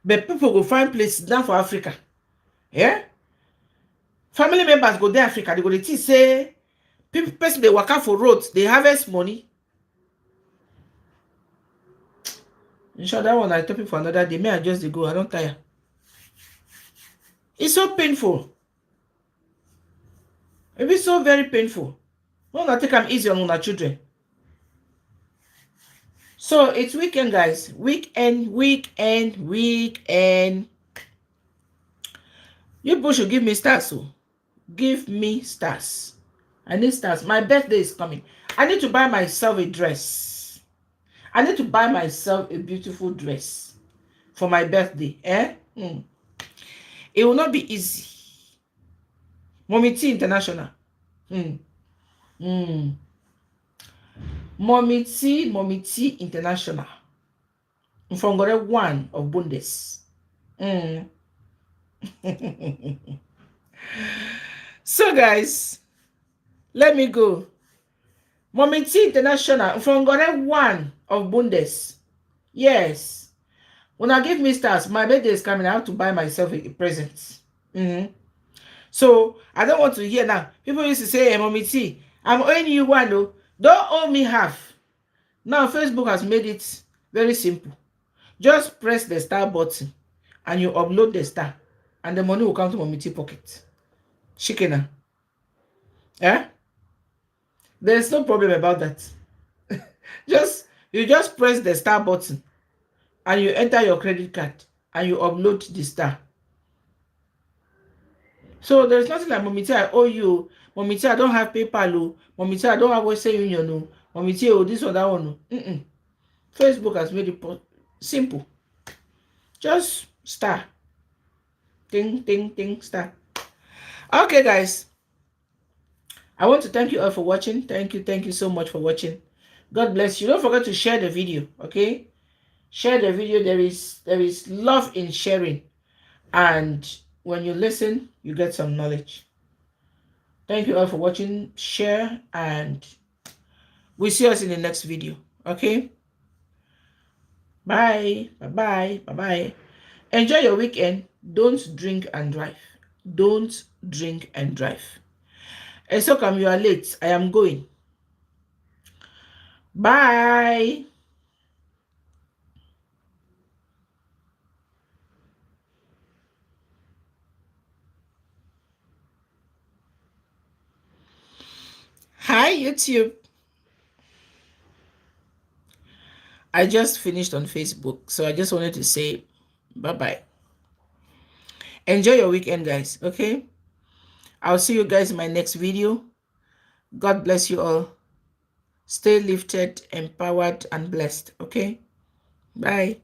But people go find places down for Africa. Yeah? Family members go there Africa, they go to say people person they work out for roads, they harvest money. In short, that one I topic for another day. May I just go, I don't tire. It's so painful. It's so very painful. Why not take them easy on our children? So it's weekend, guys. Weekend. You people should give me stars. So give me stars. I need stars. My birthday is coming. I need to buy myself a dress. I need to buy myself a beautiful dress for my birthday. It will not be easy. Mommy T International. Mommy T International. Mfongore 1 of Bundes. So guys, let me go. Mommy T International. Mfongore 1 of Bundes. Yes. When I give me stars, my birthday is coming. I have to buy myself a present. So I don't want to hear now. People used to say, hey, Mommy T, I'm owing you one. No, don't owe me half. Now Facebook has made it very simple. Just press the star button and you upload the star, and the money will come to Mommy T pocket. Shikena. Yeah? There's no problem about that. You just press the star button and you enter your credit card and you upload the star. So there's nothing like Mommy T, I owe you. Mommy T, I don't have PayPal. Mommy T, I don't have Western Union. Mommy T, oh, this or that one. Facebook has made it simple. Just star. Ding, ding, ding, star. Okay, guys. I want to thank you all for watching. Thank you so much for watching. God bless you. Don't forget to share the video, okay? Share the video. There is love in sharing. And when you listen, you get some knowledge. Thank you all for watching. Share, and we'll see us in the next video. Okay? Bye. Bye-bye. Bye-bye. Enjoy your weekend. Don't drink and drive. Don't drink and drive. And so come, you are late. I am going. Bye. Hi, YouTube. I just finished on Facebook, so I just wanted to say bye-bye. Enjoy your weekend, guys, okay? I'll see you guys in my next video. God bless you all. Stay lifted, empowered, and blessed, okay? Bye.